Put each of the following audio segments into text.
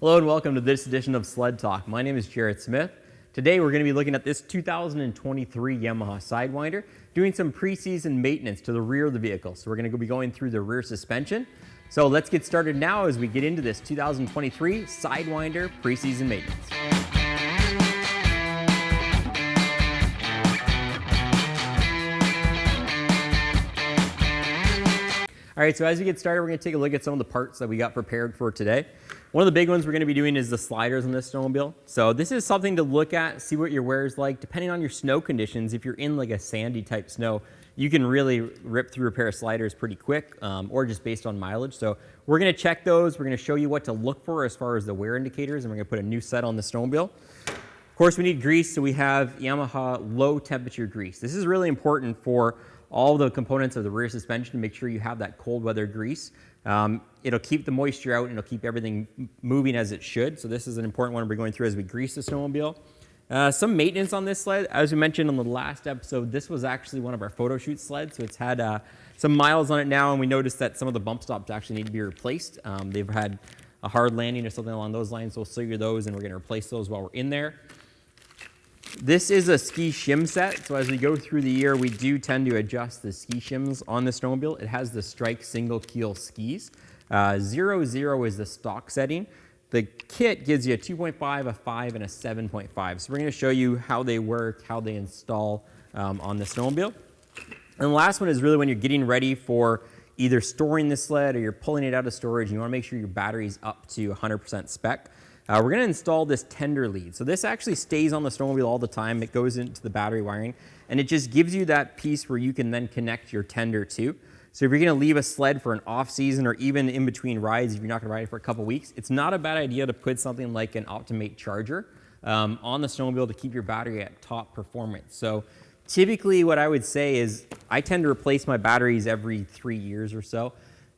Hello and welcome to this edition of Sled Talk. My name is Jaret Smith. Today we're going to be looking at this 2023 Yamaha Sidewinder, doing some pre-season maintenance to the rear of the vehicle. So we're going to be going through the rear suspension. So let's get started now as we get into this 2023 Sidewinder pre-season maintenance. All right, so as we get started, we're going to take a look at some of the parts that we got prepared for today. One of the big ones we're going to be doing is the sliders on this snowmobile. So this is something to look at, see what your wear is like. Depending on your snow conditions, if you're in like a sandy type snow, you can really rip through a pair of sliders pretty quick, or just based on mileage. So we're going to check those. We're going to show you what to look for as far as the wear indicators, and we're going to put a new set on the snowmobile. Of course, we need grease, so we have Yamaha low temperature grease. This is really important for all the components of the rear suspension to make sure you have that cold weather grease. It'll keep the moisture out and it'll keep everything moving as it should. So this is an important one we're going through as we grease the snowmobile. Some maintenance on this sled. As we mentioned on the last episode, this was actually one of our photo shoot sleds. So it's had some miles on it now, and we noticed that some of the bump stops actually need to be replaced. They've had a hard landing or something along those lines. So we'll show you those and we're gonna replace those while we're in there. This is a ski shim set, so as we go through the year, we do tend to adjust the ski shims on the snowmobile. It has the Strike single keel skis. 0.0 is the stock setting. The kit gives you a 2.5, a 5, and a 7.5. So we're going to show you how they work, how they install on the snowmobile. And the last one is really when you're getting ready for either storing the sled or you're pulling it out of storage, and you want to make sure your battery's up to 100% spec. We're going to install this tender lead. So this actually stays on the snowmobile all the time. It goes into the battery wiring, and it just gives you that piece where you can then connect your tender to. So if you're going to leave a sled for an off season or even in between rides, if you're not going to ride it for a couple weeks, it's not a bad idea to put something like an Optimate charger on the snowmobile to keep your battery at top performance. So typically what I would say is I tend to replace my batteries every 3 years or so.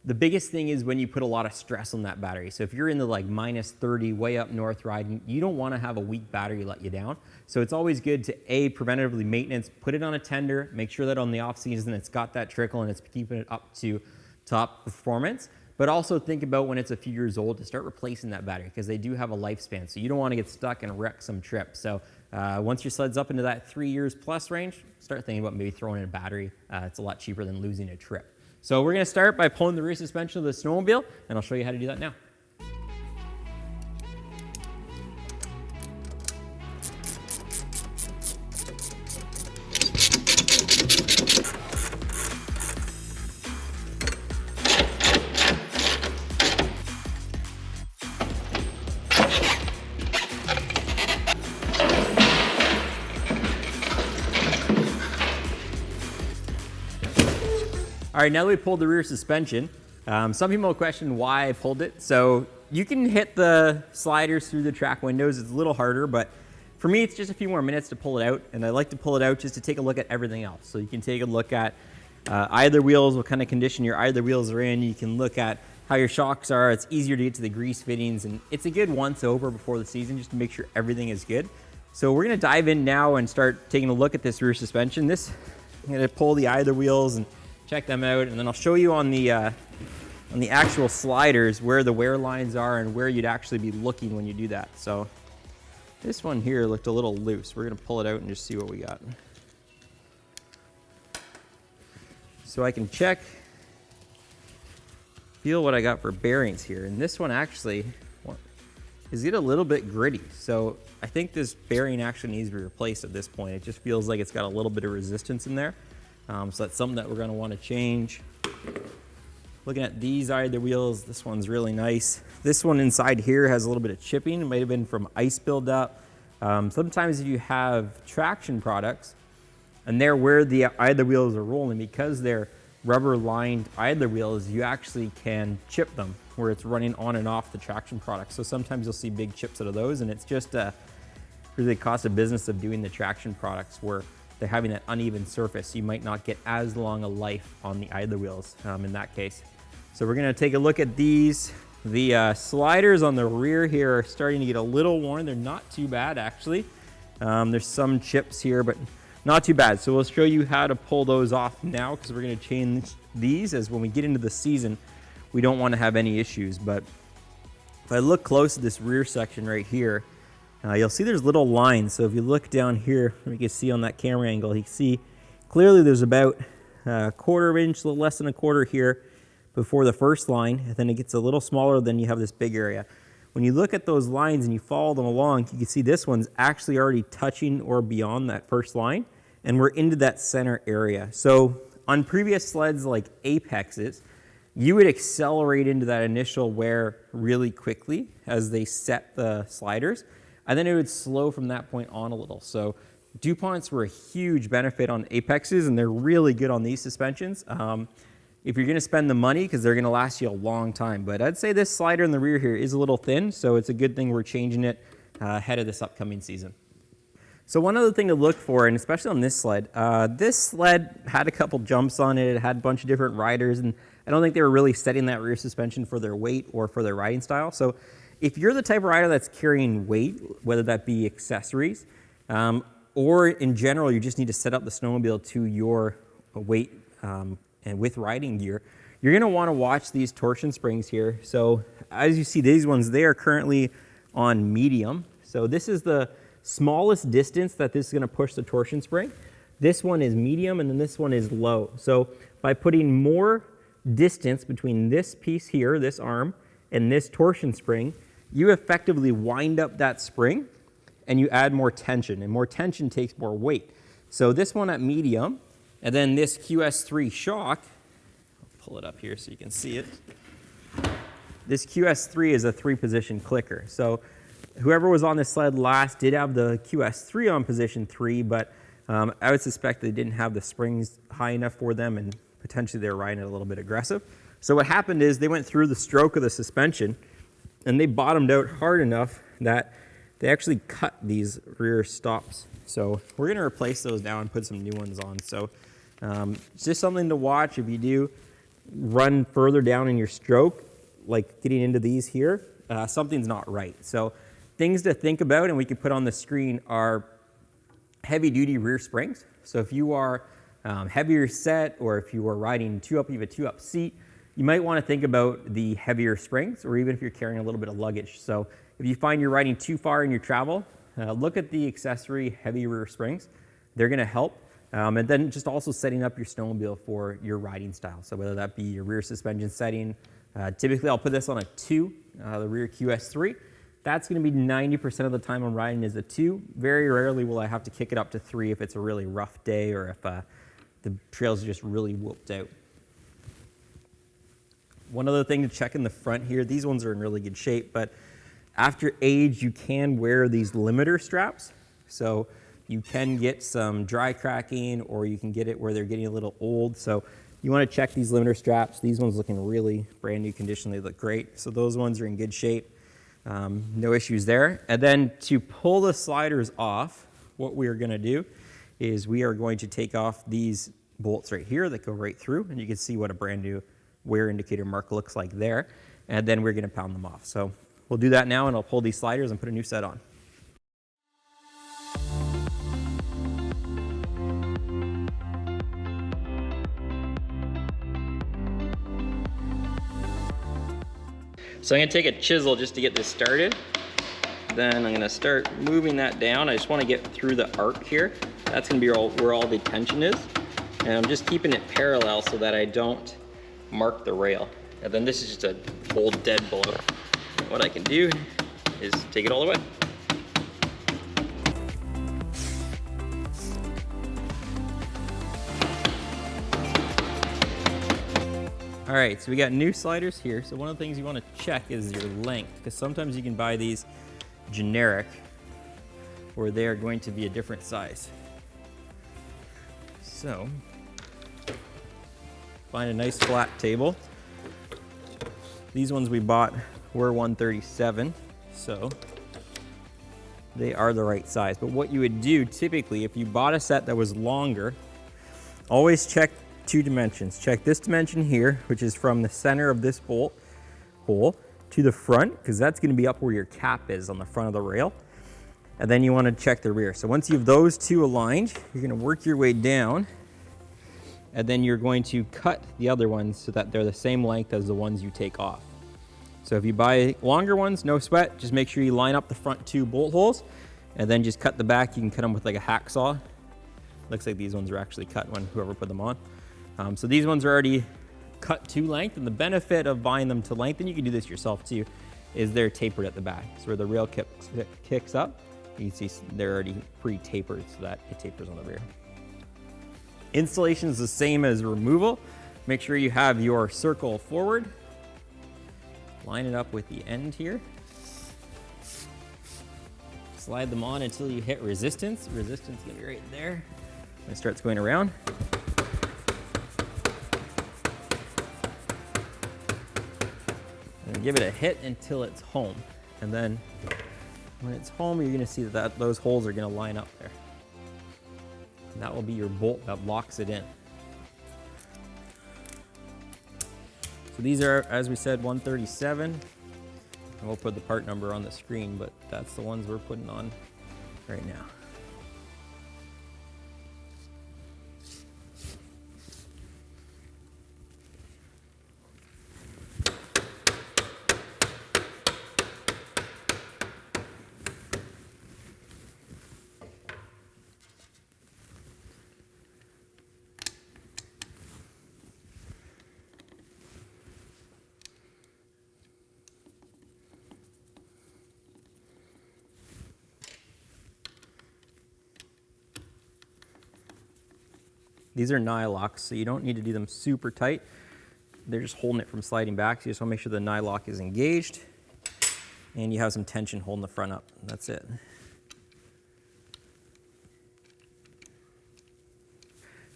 The biggest thing is when you put a lot of stress on that battery. So if you're in the like -30 way up north riding, you don't want to have a weak battery let you down. So it's always good to preventatively maintenance, put it on a tender, make sure that on the off season it's got that trickle and it's keeping it up to top performance. But also think about when it's a few years old to start replacing that battery, because they do have a lifespan. So you don't want to get stuck and wreck some trip. So once your sled's up into that 3 years plus range, start thinking about maybe throwing in a battery. It's a lot cheaper than losing a trip. So we're going to start by pulling the rear suspension of the snowmobile, and I'll show you how to do that now. All right, now that we pulled the rear suspension, some people question why I pulled it. So you can hit the sliders through the track windows. It's a little harder, but for me, it's just a few more minutes to pull it out. And I like to pull it out just to take a look at everything else. So you can take a look at either wheels, what kind of condition your either wheels are in. You can look at how your shocks are. It's easier to get to the grease fittings. And it's a good once over before the season just to make sure everything is good. So we're gonna dive in now and start taking a look at this rear suspension. I'm gonna pull the either wheels and check them out, and then I'll show you on the actual sliders where the wear lines are and where you'd actually be looking when you do that. So this one here looked a little loose. We're gonna pull it out and just see what we got. So I can feel what I got for bearings here. And this one actually is get a little bit gritty. So I think this bearing actually needs to be replaced at this point. It just feels like it's got a little bit of resistance in there. So that's something that we're going to want to change. Looking at these either wheels, this one's really nice. This one inside here has a little bit of chipping. It might have been from ice buildup. Sometimes if you have traction products and they're where the either wheels are rolling, because they're rubber lined either wheels, you actually can chip them where it's running on and off the traction product. So sometimes you'll see big chips out of those, and it's just really the cost of business of doing the traction products where they're having that uneven surface. You might not get as long a life on the either wheels in that case. So we're gonna take a look at these. The sliders on the rear here are starting to get a little worn. They're not too bad actually. There's some chips here, but not too bad. So we'll show you how to pull those off now, because we're gonna change these as when we get into the season, we don't wanna have any issues. But If I look close at this rear section right here, you'll see there's little lines. So if you look down here, you can see on that camera angle, you can see clearly there's about a quarter of an inch, a little less than a quarter here before the first line, and then it gets a little smaller, then you have this big area. When you look at those lines and you follow them along, you can see this one's actually already touching or beyond that first line, and we're into that center area. So on previous sleds like Apexes, you would accelerate into that initial wear really quickly as they set the sliders, and then it would slow from that point on a little. So DuPonts were a huge benefit on Apexes, and they're really good on these suspensions. If you're gonna spend the money, because they're gonna last you a long time. But I'd say this slider in the rear here is a little thin, so it's a good thing we're changing it ahead of this upcoming season. So one other thing to look for, and especially on this sled had a couple jumps on it, it had a bunch of different riders, and I don't think they were really setting that rear suspension for their weight or for their riding style. So if you're the type of rider that's carrying weight, whether that be accessories, or in general, you just need to set up the snowmobile to your weight and with riding gear, you're gonna wanna watch these torsion springs here. So as you see these ones, they are currently on medium. So this is the smallest distance that this is gonna push the torsion spring. This one is medium, and then this one is low. So by putting more distance between this piece here, this arm, and this torsion spring, you effectively wind up that spring and you add more tension, and more tension takes more weight. So this one at medium, and then this QS3 shock, I'll pull it up here so you can see it. This QS3 is a 3-position clicker. So whoever was on this sled last did have the QS3 on position 3, but I would suspect they didn't have the springs high enough for them, and potentially they were riding it a little bit aggressive. So what happened is they went through the stroke of the suspension, and they bottomed out hard enough that they actually cut these rear stops. So we're gonna replace those now and put some new ones on. So it's just something to watch if you do run further down in your stroke, like getting into these here, something's not right. So things to think about, and we can put on the screen, are heavy duty rear springs. So if you are heavier set, or if you are riding 2-up, you have a 2-up seat, you might want to think about the heavier springs, or even if you're carrying a little bit of luggage. So if you find you're riding too far in your travel, look at the accessory heavy rear springs. They're going to help. And then just also setting up your snowmobile for your riding style. So whether that be your rear suspension setting, typically I'll put this on a 2, the rear QS3. That's going to be 90% of the time I'm riding is a 2. Very rarely will I have to kick it up to 3 if it's a really rough day, or if the trails are just really whooped out. One other thing to check in the front here, these ones are in really good shape, but after age, you can wear these limiter straps. So you can get some dry cracking, or you can get it where they're getting a little old. So you want to check these limiter straps. These ones looking really brand new condition. They look great. So those ones are in good shape. No issues there. And then to pull the sliders off, what we are going to do is we are going to take off these bolts right here that go right through, and you can see what a brand new wear indicator mark looks like there. And then we're going to pound them off. So we'll do that now, and I'll pull these sliders and put a new set on. So I'm going to take a chisel just to get this started. Then I'm going to start moving that down. I just want to get through the arc here. That's going to be where all the tension is. And I'm just keeping it parallel so that I don't mark the rail. And then this is just a old dead blow. What I can do is take it all the way. All right, so we got new sliders here. So one of the things you want to check is your length, because sometimes you can buy these generic where they are going to be a different size. So find a nice flat table. These ones we bought were 137, so they are the right size. But what you would do typically, if you bought a set that was longer, always check 2 dimensions. Check this dimension here, which is from the center of this bolt hole to the front, because that's going to be up where your cap is on the front of the rail. And then you want to check the rear. So once you have those 2 aligned, you're going to work your way down, and then you're going to cut the other ones so that they're the same length as the ones you take off. So if you buy longer ones, no sweat, just make sure you line up the front 2 bolt holes and then just cut the back. You can cut them with like a hacksaw. Looks like these ones are actually cut when whoever put them on. So these ones are already cut to length, and the benefit of buying them to length, and you can do this yourself too, is they're tapered at the back. So where the rail kicks up, you can see they're already pre-tapered so that it tapers on the rear. Installation is the same as removal. Make sure you have your circle forward. Line it up with the end here. Slide them on until you hit resistance. Resistance is gonna be right there. When it starts going around. And give it a hit until it's home. And then when it's home, you're gonna see that those holes are gonna line up there. And that will be your bolt that locks it in. So these are, as we said, 137. And we'll put the part number on the screen, but that's the ones we're putting on right now. These are nylock, so you don't need to do them super tight. They're just holding it from sliding back. So you just want to make sure the nylock is engaged and you have some tension holding the front up. That's it.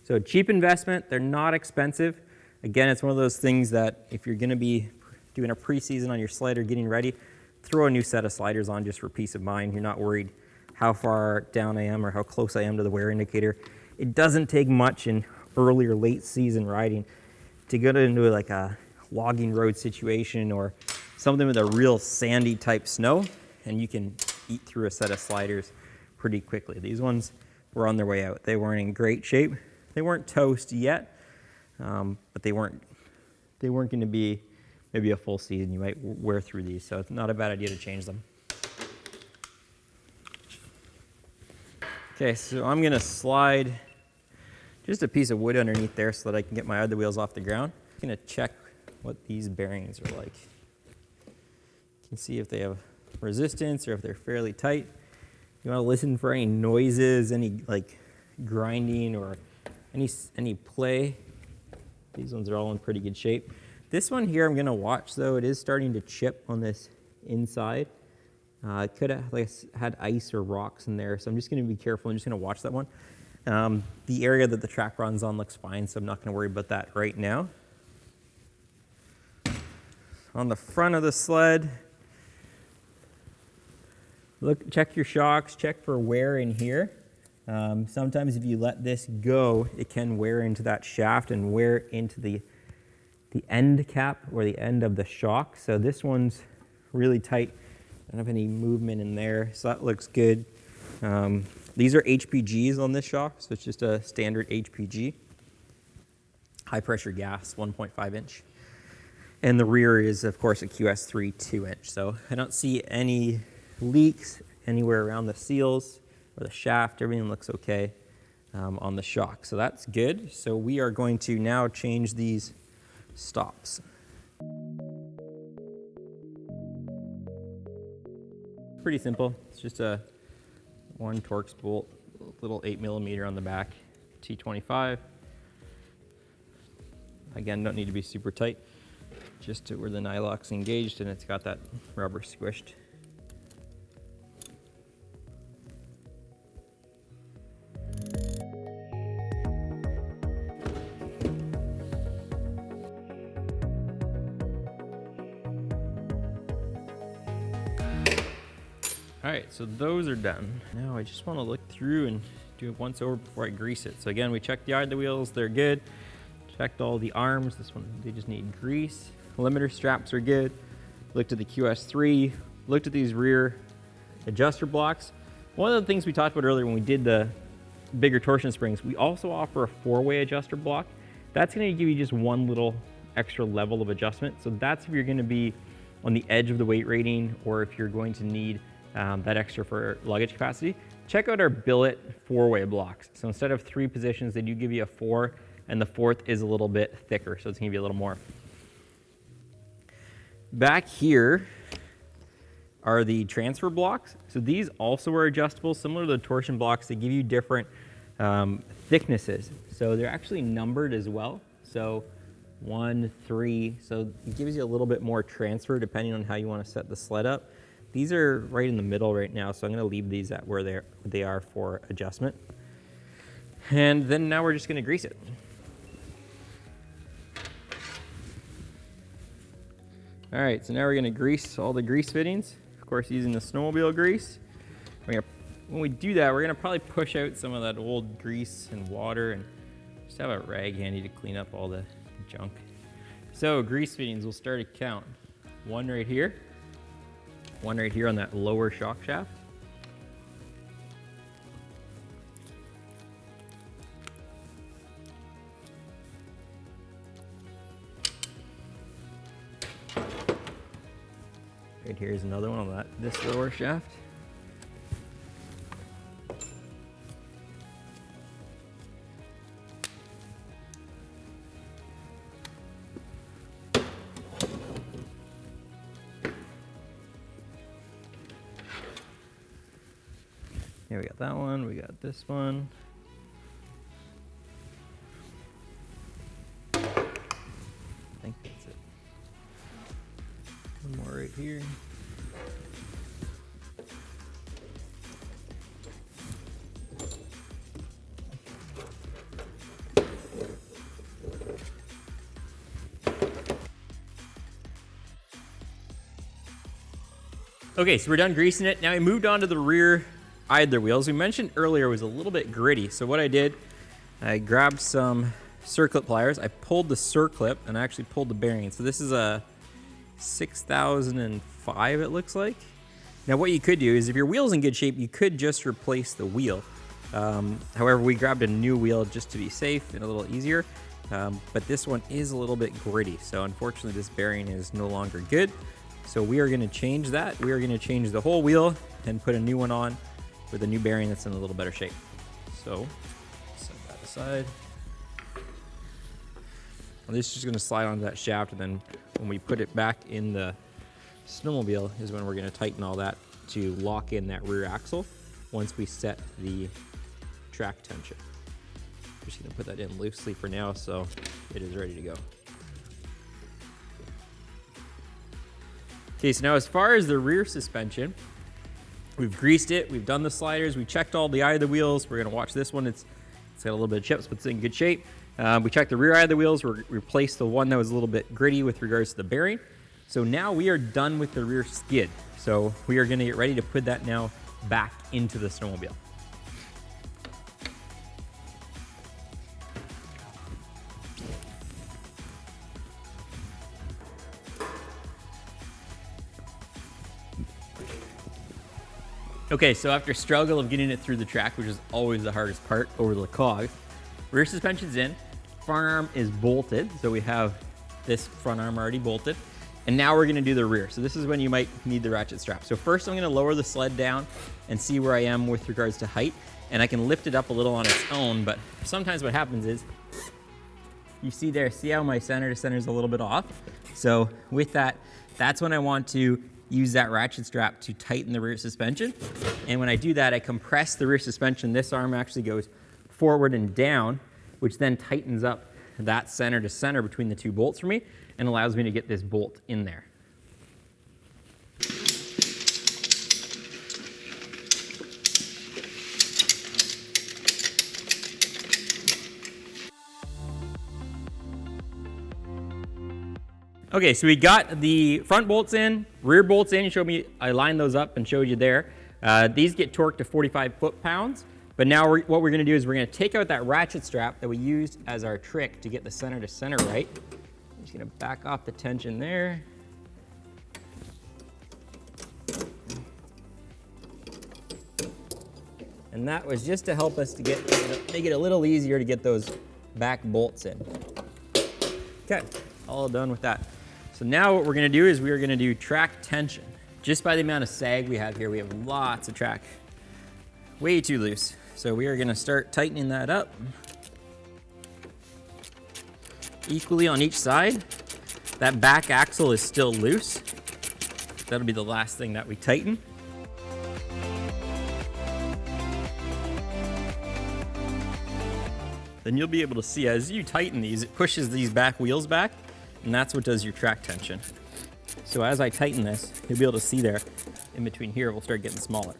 So cheap investment, they're not expensive. Again, it's one of those things that if you're gonna be doing a pre-season on your sled or getting ready, throw a new set of sliders on just for peace of mind. You're not worried how far down I am or how close I am to the wear indicator. It doesn't take much in early or late season riding to get into like a logging road situation or something with a real sandy type snow, and you can eat through a set of sliders pretty quickly. These ones were on their way out. They weren't in great shape. They weren't toast yet, but they weren't going to be maybe a full season. You might wear through these, so it's not a bad idea to change them. Okay, so I'm going to slide just a piece of wood underneath there so that I can get my other wheels off the ground. I'm going to check what these bearings are like. You can see if they have resistance or if they're fairly tight. You want to listen for any noises, any like grinding or any play. These ones are all in pretty good shape. This one here I'm going to watch though. It is starting to chip on this inside. It could have had ice or rocks in there, so I'm just going to be careful. I'm just going to watch that one. The area that the track runs on looks fine, so I'm not going to worry about that right now. On the front of the sled, check your shocks, check for wear in here. Sometimes if you let this go, it can wear into that shaft and wear into the end cap or the end of the shock. So this one's really tight. I don't have any movement in there, so that looks good. These are HPGs on this shock, so it's just a standard HPG. High pressure gas, 1.5 inch. And the rear is, of course, a QS3 2-inch. So I don't see any leaks anywhere around the seals or the shaft. Everything looks okay on the shock, so that's good. So we are going to now change these stops. Pretty simple. It's just a one Torx bolt, little 8mm on the back, T25. Again, don't need to be super tight, just to where the nylock's engaged and it's got that rubber squished. All right, so those are done. Now I just want to look through and do it once over before I grease it. So again, we checked the idler wheels, they're good. Checked all the arms, this one, they just need grease. Limiter straps are good. Looked at the QS3, looked at these rear adjuster blocks. One of the things we talked about earlier when we did the bigger torsion springs, we also offer a 4-way adjuster block. That's gonna give you just one little extra level of adjustment. So that's if you're gonna be on the edge of the weight rating, or if you're going to need that extra for luggage capacity, check out our billet 4-way blocks. So instead of 3 positions, they do give you a 4, and the 4th is a little bit thicker, so it's gonna be a little more. Back here are the transfer blocks. So these also are adjustable, similar to the torsion blocks. They give you different thicknesses. So they're actually numbered as well. So 1, 3, so it gives you a little bit more transfer depending on how you want to set the sled up. These are right in the middle right now, so I'm going to leave these at where they are for adjustment. And then now we're just going to grease it. All right, so now we're going to grease all the grease fittings, of course using the snowmobile grease. When we do that, we're going to probably push out some of that old grease and water and just have a rag handy to clean up all the junk. So grease fittings, we'll start a count. 1 right here, 1 right here on that lower shock shaft. Right here is another one on this lower shaft. Here we got that one, we got this one. I think that's it. One more right here. Okay, so we're done greasing it. Now we moved on to the rear idler wheels. We mentioned earlier it was a little bit gritty. So what I did, I grabbed some circlip pliers. I pulled the circlip and I actually pulled the bearing. So this is a 6005, it looks like. Now what you could do is if your wheel's in good shape, you could just replace the wheel. However, we grabbed a new wheel just to be safe and a little easier. But this one is a little bit gritty. So unfortunately this bearing is no longer good. So we are going to change that. We are going to change the whole wheel and put a new one on with a new bearing that's in a little better shape. So set that aside. Well, this is just going to slide onto that shaft, and then when we put it back in the snowmobile is when we're going to tighten all that to lock in that rear axle once we set the track tension. I'm just going to put that in loosely for now so it is ready to go. Okay, so now as far as the rear suspension, we've greased it, we've done the sliders, we checked all the eye of the wheels. We're gonna watch this one. It's got a little bit of chips, but it's in good shape. We checked the rear eye of the wheels. We replaced the one that was a little bit gritty with regards to the bearing. So now we are done with the rear skid. So we are gonna get ready to put that now back into the snowmobile. Okay, so after struggle of getting it through the track, which is always the hardest part over the cogs, rear suspension's in, front arm is bolted. So we have this front arm already bolted. And now we're gonna do the rear. So this is when you might need the ratchet strap. So first I'm gonna lower the sled down and see where I am with regards to height. And I can lift it up a little on its own, but sometimes what happens is, you see there, see how my center to center is a little bit off? So with that, that's when I want to use that ratchet strap to tighten the rear suspension. And when I do that, I compress the rear suspension. This arm actually goes forward and down, which then tightens up that center to center between the two bolts for me and allows me to get this bolt in there. Okay, so we got the front bolts in, rear bolts in. You showed me, I lined those up and showed you there. These get torqued to 45 foot-pounds. But now what we're gonna do is we're gonna take out that ratchet strap that we used as our trick to get the center to center right. I'm just gonna back off the tension there. And that was just to help us to make it a little easier to get those back bolts in. Okay, all done with that. So now what we're gonna do is we are gonna do track tension. Just by the amount of sag we have here, we have lots of track. Way too loose. So we are gonna start tightening that up. Equally on each side. That back axle is still loose. That'll be the last thing that we tighten. Then you'll be able to see as you tighten these, it pushes these back wheels back, and that's what does your track tension. So as I tighten this, you'll be able to see there, in between here, we'll start getting smaller.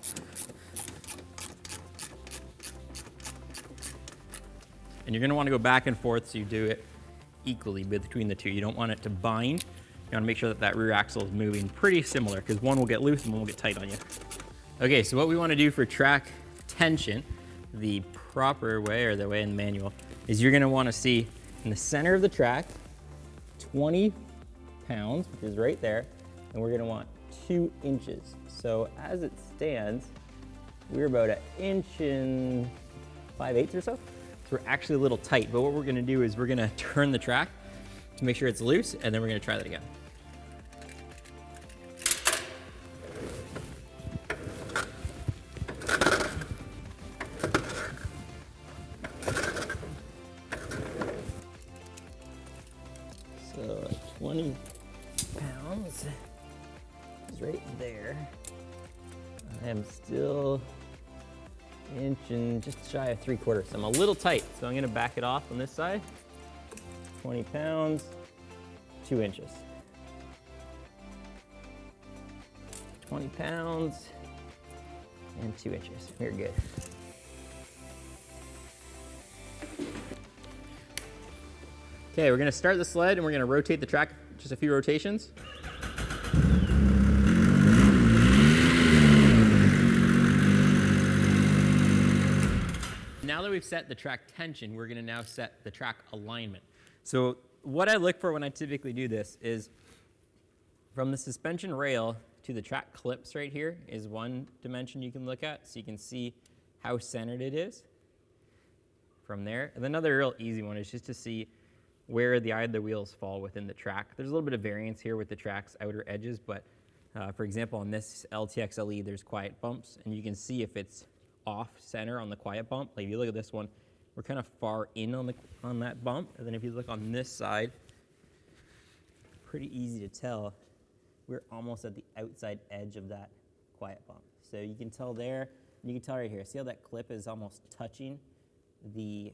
And you're gonna wanna go back and forth so you do it equally between the two. You don't want it to bind. You wanna make sure that that rear axle is moving pretty similar, because one will get loose and one will get tight on you. Okay, so what we wanna do for track tension, the proper way, or the way in the manual, is you're gonna wanna see in the center of the track, 20 pounds, which is right there, and we're gonna want 2 inches. So as it stands, we're about 1 5/8 or so. So we're actually a little tight, but what we're gonna do is we're gonna turn the track to make sure it's loose, and then we're gonna try that again. So 20 pounds is right there. I am still just shy of 3/4. So I'm a little tight, so I'm gonna back it off on this side. 20 pounds, 2 inches. 20 pounds and 2 inches. You're good. Okay, we're gonna start the sled and we're gonna rotate the track just a few rotations. Now that we've set the track tension, we're gonna now set the track alignment. So what I look for when I typically do this is from the suspension rail to the track clips right here is one dimension you can look at, so you can see how centered it is from there. And another real easy one is just to see where the eye of the wheels fall within the track. There's a little bit of variance here with the track's outer edges, but for example, on this LTX LE, there's quiet bumps, and you can see if it's off center on the quiet bump. Like if you look at this one, we're kind of far in on that bump, and then if you look on this side, pretty easy to tell we're almost at the outside edge of that quiet bump. So you can tell there, and you can tell right here. See how that clip is almost touching the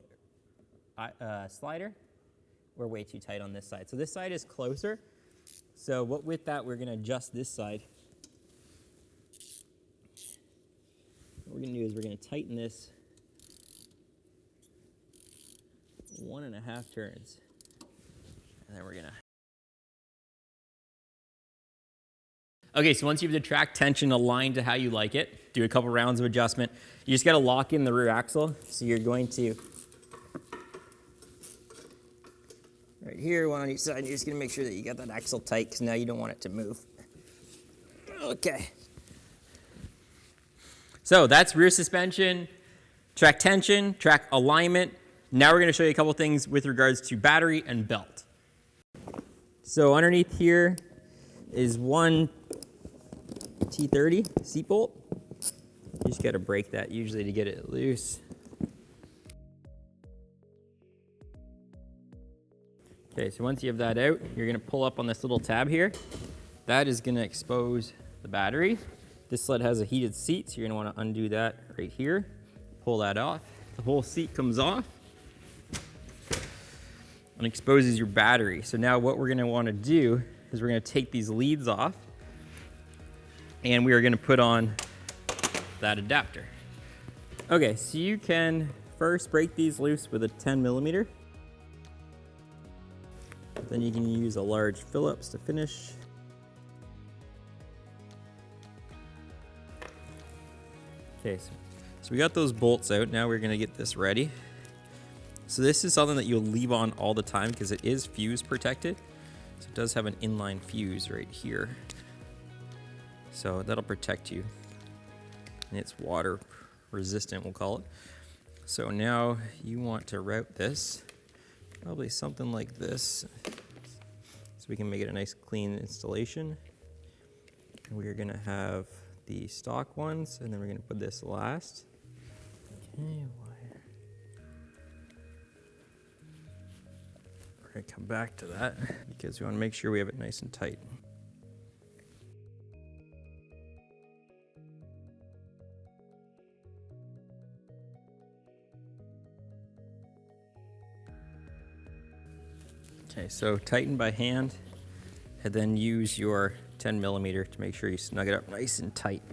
slider? We're way too tight on this side. So this side is closer. So with that, we're gonna adjust this side. What we're gonna do is we're gonna tighten this 1.5 turns. And then we're gonna. Okay, so once you have the track tension aligned to how you like it, do a couple rounds of adjustment. You just gotta lock in the rear axle. So you're going to, right here, one on each side, you're just gonna make sure that you got that axle tight, because now you don't want it to move. Okay. So that's rear suspension, track tension, track alignment. Now we're gonna show you a couple things with regards to battery and belt. So underneath here is one T30 seat bolt. You just gotta break that usually to get it loose. Okay, so once you have that out, you're gonna pull up on this little tab here. That is gonna expose the battery. This sled has a heated seat, so you're gonna wanna undo that right here. Pull that off. The whole seat comes off and exposes your battery. So now what we're gonna wanna do is we're gonna take these leads off, and we are gonna put on that adapter. Okay, so you can first break these loose with a 10mm. Then you can use a large Phillips to finish. Okay, so we got those bolts out. Now we're gonna get this ready. So this is something that you'll leave on all the time because it is fuse protected. So it does have an inline fuse right here. So that'll protect you. And it's water resistant, we'll call it. So now you want to route this, probably something like this. so we can make it a nice clean installation. And we're gonna have the stock ones, and then we're gonna put this last. Okay, wire. We're gonna come back to that because we wanna make sure we have it nice and tight. Okay, so tighten by hand, and then use your 10mm to make sure you snug it up nice and tight.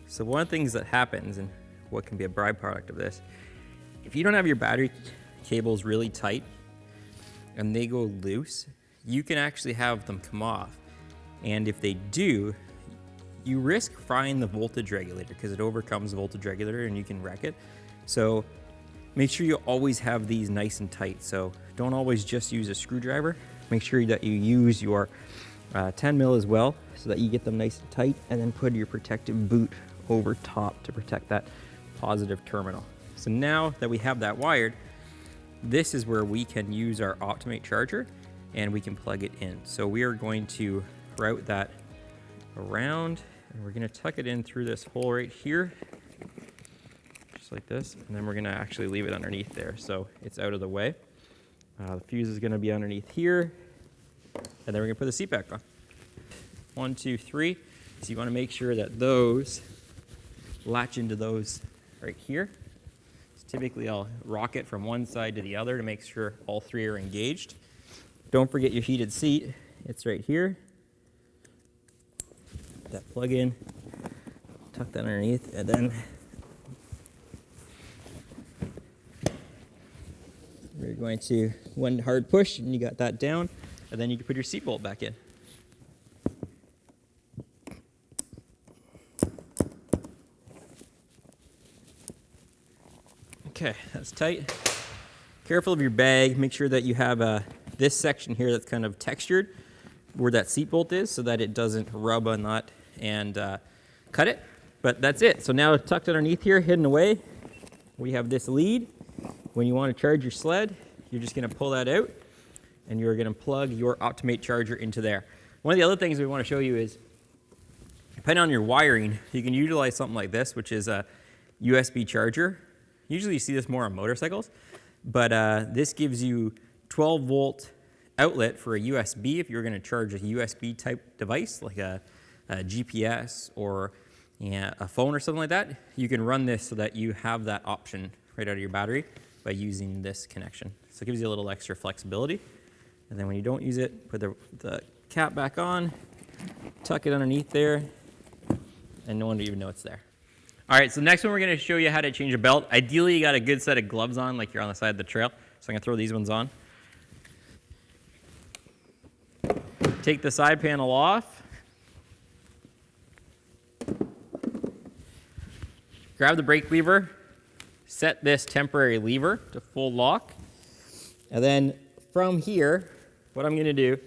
So one of the things that happens, and what can be a byproduct of this, if you don't have your battery cables really tight and they go loose, you can actually have them come off. And if they do, you risk frying the voltage regulator because it overcomes the voltage regulator and you can wreck it. So make sure you always have these nice and tight. So don't always just use a screwdriver. Make sure that you use your 10 mil as well so that you get them nice and tight, and then put your protective boot over top to protect that positive terminal. So now that we have that wired, this is where we can use our Optimate charger and we can plug it in. So we are going to route that around, and we're gonna tuck it in through this hole right here, just like this, and then we're gonna actually leave it underneath there so it's out of the way. The fuse is gonna be underneath here, and then we're gonna put the seat back on. 1, 2, 3. So you wanna make sure that those latch into those right here. So typically I'll rock it from one side to the other to make sure all three are engaged. Don't forget your heated seat. It's right here. That plug in, tuck that underneath, and then we're going to one hard push, and you got that down, and then you can put your seat bolt back in. Okay, that's tight. Careful of your bag. Make sure that you have this section here that's kind of textured where that seat bolt is so that it doesn't rub on that and cut it. But that's it. So now tucked underneath here, hidden away, we have this lead. When you want to charge your sled, you're just going to pull that out, and you're going to plug your Optimate charger into there. One of the other things we want to show you is, depending on your wiring, you can utilize something like this, which is a USB charger. Usually you see this more on motorcycles, but this gives you 12-volt outlet for a USB if you're going to charge a USB type device like a GPS or a phone or something like that. You can run this so that you have that option right out of your battery by using this connection. So it gives you a little extra flexibility. And then when you don't use it, put the cap back on, tuck it underneath there, and no one will even know it's there. All right, so next one we're gonna show you how to change a belt. Ideally, you got a good set of gloves on like you're on the side of the trail. So I'm gonna throw these ones on. Take the side panel off. Grab the brake lever. Set this temporary lever to full lock. And then from here, what I'm gonna do, so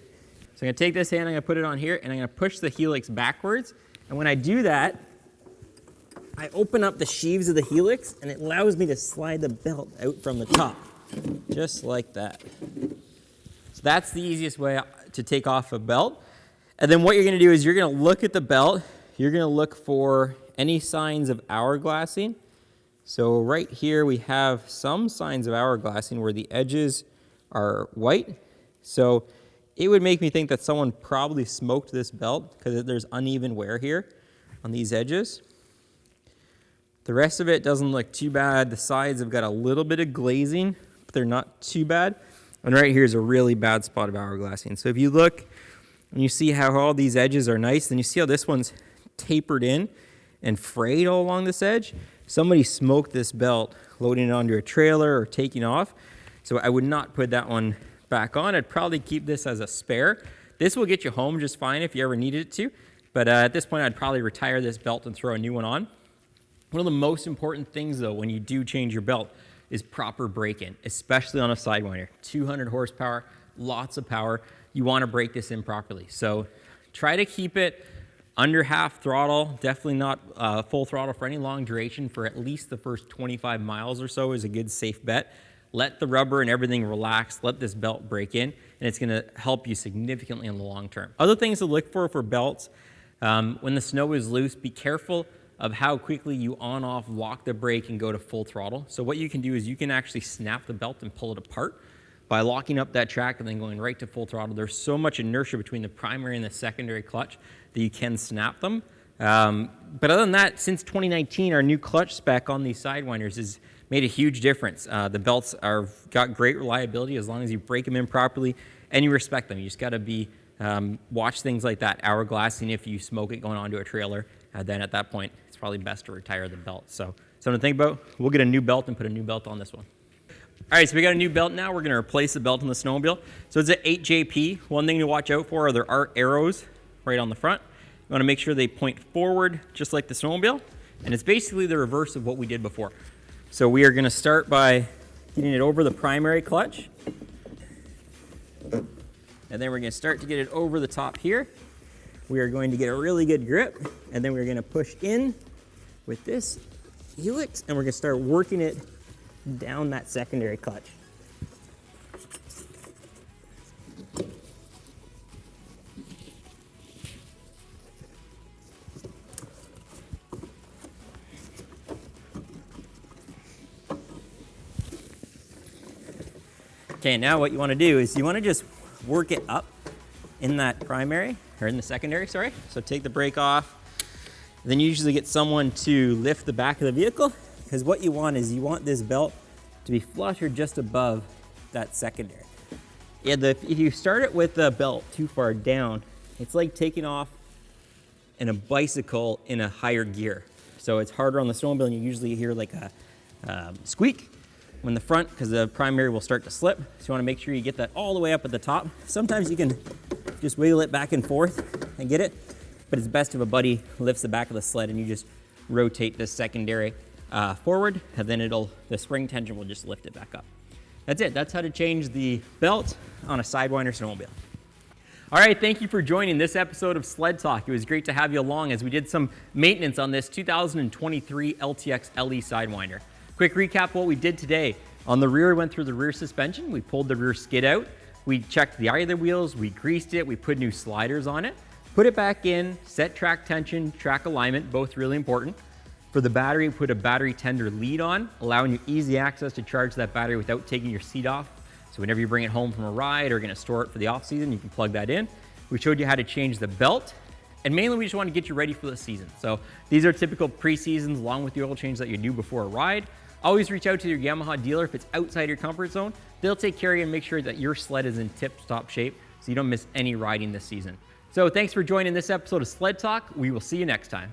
I'm gonna take this hand, I'm gonna put it on here, and I'm gonna push the helix backwards. And when I do that, I open up the sheaves of the helix, and it allows me to slide the belt out from the top, just like that. So that's the easiest way to take off a belt. And then what you're gonna do is you're gonna look at the belt, you're gonna look for any signs of hourglassing. So right here we have some signs of hourglassing where the edges are white. So it would make me think that someone probably smoked this belt because there's uneven wear here on these edges. The rest of it doesn't look too bad. The sides have got a little bit of glazing, but they're not too bad. And right here is a really bad spot of hourglassing. So if you look and you see how all these edges are nice, then you see how this one's tapered in and frayed all along this edge. Somebody smoked this belt loading it onto a trailer or taking off. So I would not put that one back on. I'd probably keep this as a spare. This will get you home just fine if you ever needed it to. But at this point, I'd probably retire this belt and throw a new one on. One of the most important things, though, when you do change your belt is proper brake-in, especially on a Sidewinder. 200 horsepower, lots of power. You want to brake this in properly. So try to keep it under half throttle, definitely not full throttle for any long duration. For at least the first 25 miles or so is a good safe bet. Let the rubber and everything relax. Let this belt break in. And and it's gonna help you significantly in the long term. Other things to look for belts, when the snow is loose, be careful of how quickly you on-off lock the brake and go to full throttle. So what you can do is you can actually snap the belt and pull it apart by locking up that track and then going right to full throttle. There's so much inertia between the primary and the secondary clutch that you can snap them. But other than that, since 2019, our new clutch spec on these Sidewinders has made a huge difference. The belts got great reliability as long as you break them in properly and you respect them. You just gotta watch things like that, hourglassing. If you smoke it going onto a trailer, then at that point, it's probably best to retire the belt. So something to think about. We'll get a new belt and put a new belt on this one. All right, so we got a new belt now. We're gonna replace the belt on the snowmobile. So it's an 8JP. One thing to watch out for are there are arrows right on the front. You wanna make sure they point forward just like the snowmobile. And it's basically the reverse of what we did before. So we are gonna start by getting it over the primary clutch. And then we're gonna start to get it over the top here. We are going to get a really good grip, and then we're gonna push in with this helix, and we're gonna start working it down that secondary clutch. Okay, now what you wanna do is you wanna just work it up in that primary, or in the secondary, sorry. So take the brake off. Then you usually get someone to lift the back of the vehicle, because what you want is you want this belt to be flush or just above that secondary. Yeah, if you start it with the belt too far down, it's like taking off in a bicycle in a higher gear. So it's harder on the snowmobile, and you usually hear like a squeak when the front, because the primary will start to slip. So you wanna make sure you get that all the way up at the top. Sometimes you can just wiggle it back and forth and get it, but it's best if a buddy lifts the back of the sled and you just rotate this secondary forward, and then the spring tension will just lift it back up. That's it. That's how to change the belt on a Sidewinder snowmobile. All right, thank you for joining this episode of Sled Talk. It was great to have you along as we did some maintenance on this 2023 LTX LE Sidewinder. Quick recap of what we did today. On the rear, we went through the rear suspension. We pulled the rear skid out. We checked the idler wheels. We greased it. We put new sliders on it. Put it back in, set track tension, track alignment, both really important. For the battery, we put a battery tender lead on, allowing you easy access to charge that battery without taking your seat off. So whenever you bring it home from a ride or gonna store it for the off season, you can plug that in. We showed you how to change the belt, and mainly we just want to get you ready for the season. So these are typical pre-seasons along with the oil change that you do before a ride. Always reach out to your Yamaha dealer if it's outside your comfort zone. They'll take care of you and make sure that your sled is in tip-top shape so you don't miss any riding this season. So thanks for joining this episode of Sled Talk. We will see you next time.